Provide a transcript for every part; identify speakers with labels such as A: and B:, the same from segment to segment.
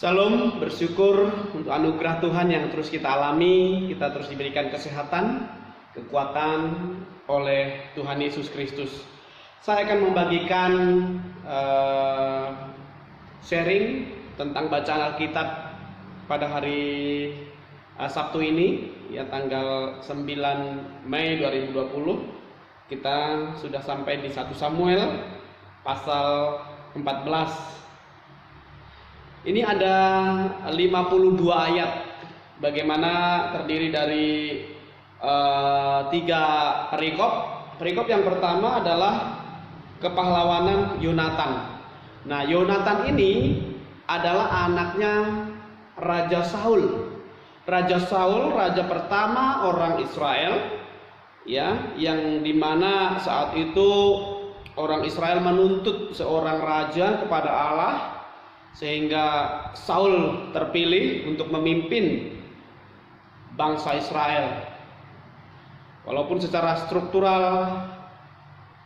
A: Salam, bersyukur untuk anugerah Tuhan yang terus kita alami. Kita terus diberikan kesehatan, kekuatan oleh Tuhan Yesus Kristus. Saya akan membagikan sharing tentang bacaan Alkitab pada hari Sabtu ini, ya, tanggal 9 Mei 2020. Kita sudah sampai di 1 Samuel pasal 14. Ini ada 52 ayat, bagaimana terdiri dari 3 perikop. Perikop yang pertama adalah kepahlawanan Yonatan. Nah, Yonatan ini adalah anaknya Raja Saul. Raja Saul, raja pertama orang Israel, ya, yang dimana saat itu orang Israel menuntut seorang raja kepada Allah, sehingga Saul terpilih untuk memimpin bangsa Israel. Walaupun secara struktural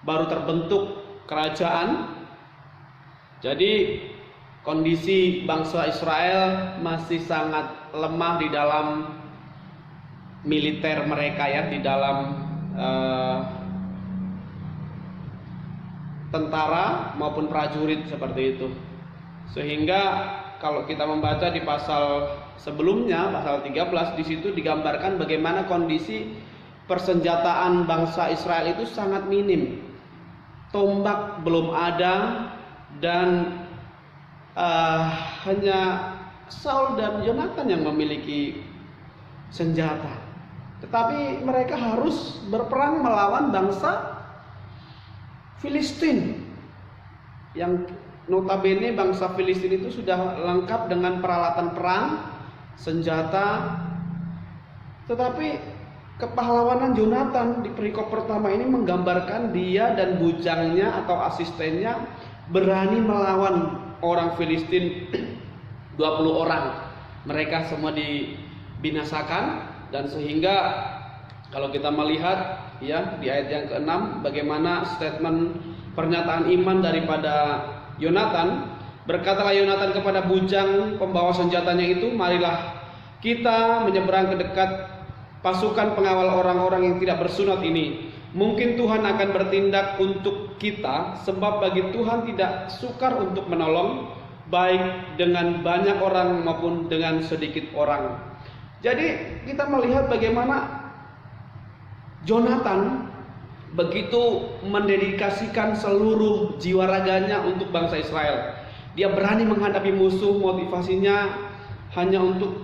A: baru terbentuk kerajaan, jadi kondisi bangsa Israel masih sangat lemah di dalam militer mereka, ya, di dalam tentara maupun prajurit seperti itu. Sehingga kalau kita membaca di pasal sebelumnya, pasal 13, di situ digambarkan bagaimana kondisi persenjataan bangsa Israel itu sangat minim. Tombak belum ada dan hanya Saul dan Yonatan yang memiliki senjata. Tetapi mereka harus berperang melawan bangsa Filistin, yang notabene bangsa Filistin itu sudah lengkap dengan peralatan perang, senjata. Tetapi kepahlawanan Yonatan di perikop pertama ini menggambarkan dia dan bujangnya atau asistennya berani melawan orang Filistin 20 orang. Mereka semua dibinasakan, dan sehingga kalau kita melihat, ya, di ayat yang ke-6 bagaimana statement pernyataan iman daripada Yonatan. Berkatalah Yonatan kepada bujang pembawa senjatanya itu, marilah kita menyeberang ke dekat pasukan pengawal orang-orang yang tidak bersunat ini. Mungkin Tuhan akan bertindak untuk kita, sebab bagi Tuhan tidak sukar untuk menolong, baik dengan banyak orang maupun dengan sedikit orang. Jadi kita melihat bagaimana Yonatan begitu mendedikasikan seluruh jiwa raganya untuk bangsa Israel. Dia berani menghadapi musuh, motivasinya hanya untuk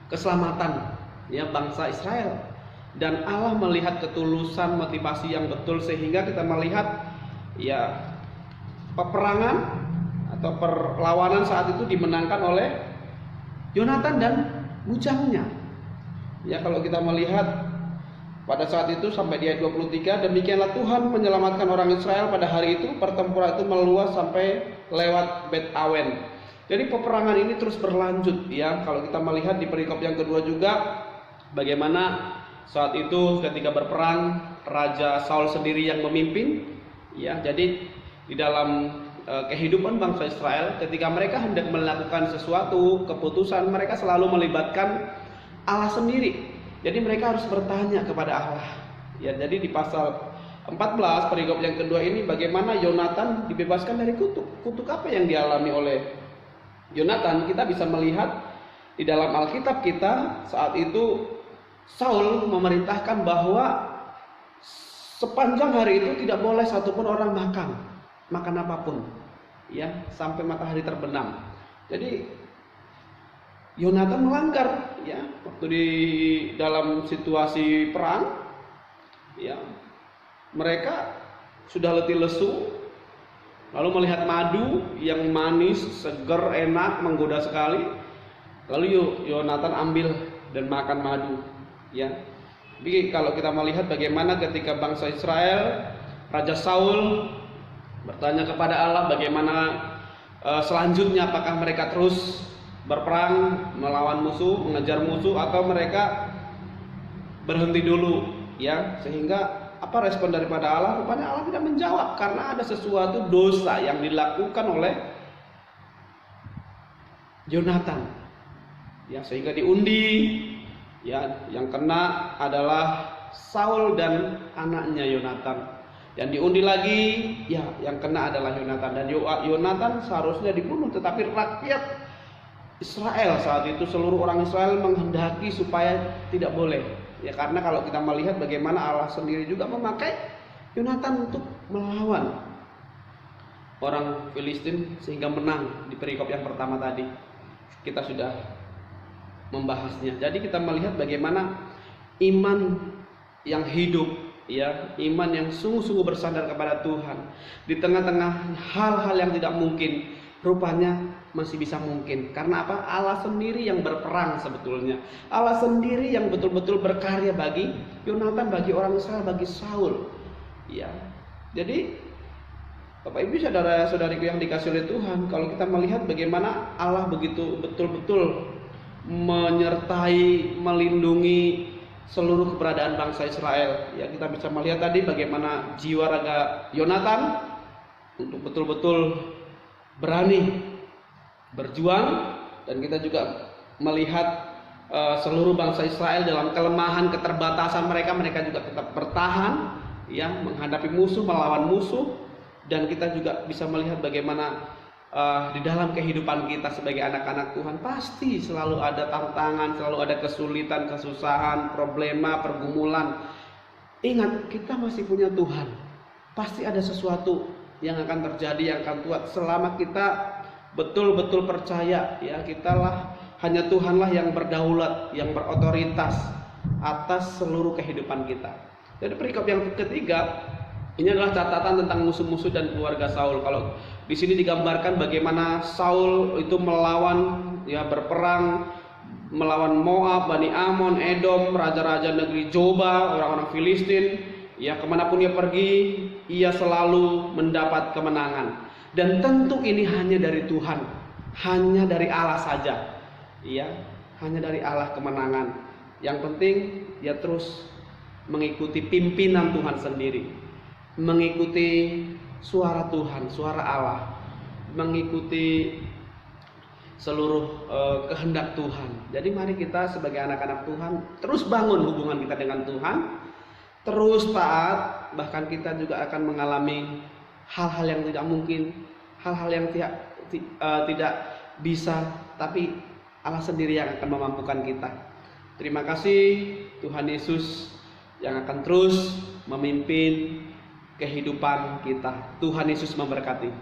A: keselamatan, ya, bangsa Israel. Dan Allah melihat ketulusan motivasi yang betul, sehingga kita melihat, ya, peperangan atau perlawanan saat itu dimenangkan oleh Yonatan dan bujangnya. Ya, kalau kita melihat pada saat itu sampai di ayat 23, demikianlah Tuhan menyelamatkan orang Israel pada hari itu. Pertempuran itu meluas sampai lewat Bet Awen. Jadi peperangan ini terus berlanjut, ya. Kalau kita melihat di perikop yang kedua juga, bagaimana saat itu ketika berperang Raja Saul sendiri yang memimpin, ya. Jadi di dalam kehidupan bangsa Israel, ketika mereka hendak melakukan sesuatu keputusan, mereka selalu melibatkan Allah sendiri. Jadi mereka harus bertanya kepada Allah. Ya, jadi di pasal 14 perikop yang kedua ini bagaimana Yonatan dibebaskan dari kutuk. Kutuk apa yang dialami oleh Yonatan? Kita bisa melihat di dalam Alkitab kita saat itu Saul memerintahkan bahwa sepanjang hari itu tidak boleh satupun orang makan apapun, ya, sampai matahari terbenam. Jadi Yonatan melanggar, ya, waktu di dalam situasi perang, ya, mereka sudah letih lesu, lalu melihat madu yang manis, seger, enak, menggoda sekali, lalu Yonatan ambil dan makan madu, ya. Jadi kalau kita melihat bagaimana ketika bangsa Israel, Raja Saul bertanya kepada Allah bagaimana selanjutnya, apakah mereka terus berperang melawan musuh, mengejar musuh, atau mereka berhenti dulu, ya. Sehingga apa respon daripada Allah? Rupanya Allah tidak menjawab, karena ada sesuatu dosa yang dilakukan oleh Yonatan. Ya, sehingga diundi, ya, yang kena adalah Saul dan anaknya Yonatan. Yang diundi lagi, ya, yang kena adalah Yonatan. Dan Yonatan seharusnya dibunuh, tetapi rakyat Israel saat itu, seluruh orang Israel menghendaki supaya tidak boleh. Ya, karena kalau kita melihat bagaimana Allah sendiri juga memakai Yonatan untuk melawan orang Filistin sehingga menang di perikop yang pertama tadi. Kita sudah membahasnya. Jadi kita melihat bagaimana iman yang hidup, ya, iman yang sungguh-sungguh bersandar kepada Tuhan di tengah-tengah hal-hal yang tidak mungkin, rupanya masih bisa mungkin. Karena apa? Allah sendiri yang berperang sebetulnya. Allah sendiri yang betul-betul berkarya bagi Yonatan, bagi orang Israel, bagi Saul. Ya. Jadi Bapak Ibu saudara-saudariku yang dikasihi oleh Tuhan, kalau kita melihat bagaimana Allah begitu betul-betul menyertai, melindungi seluruh keberadaan bangsa Israel, ya, kita bisa melihat tadi bagaimana jiwa raga Yonatan untuk betul-betul berani berjuang, dan kita juga melihat seluruh bangsa Israel dalam kelemahan, keterbatasan mereka juga tetap bertahan, ya, menghadapi musuh, melawan musuh. Dan kita juga bisa melihat bagaimana di dalam kehidupan kita sebagai anak-anak Tuhan pasti selalu ada tantangan, selalu ada kesulitan, kesusahan, problema, pergumulan. Ingat, kita masih punya Tuhan. Pasti ada sesuatu yang akan terjadi, yang akan kuat selama kita betul-betul percaya, ya, hanya Tuhanlah yang berdaulat, yang berotoritas atas seluruh kehidupan kita. Jadi perikop yang ketiga, ini adalah catatan tentang musuh-musuh dan keluarga Saul. Kalau di sini digambarkan bagaimana Saul itu melawan, ya, berperang melawan Moab, Bani Amon, Edom, raja-raja negeri Joba, orang-orang Filistin. Ya, kemanapun dia pergi, ia selalu mendapat kemenangan. Dan tentu ini hanya dari Tuhan, hanya dari Allah saja. Ya, hanya dari Allah kemenangan. Yang penting dia terus mengikuti pimpinan Tuhan sendiri, mengikuti suara Tuhan, suara Allah, mengikuti seluruh kehendak Tuhan. Jadi mari kita sebagai anak-anak Tuhan terus bangun hubungan kita dengan Tuhan, terus taat, bahkan kita juga akan mengalami hal-hal yang tidak mungkin, hal-hal yang tidak bisa, tapi Allah sendiri yang akan memampukan kita. Terima kasih Tuhan Yesus yang akan terus memimpin kehidupan kita. Tuhan Yesus memberkati.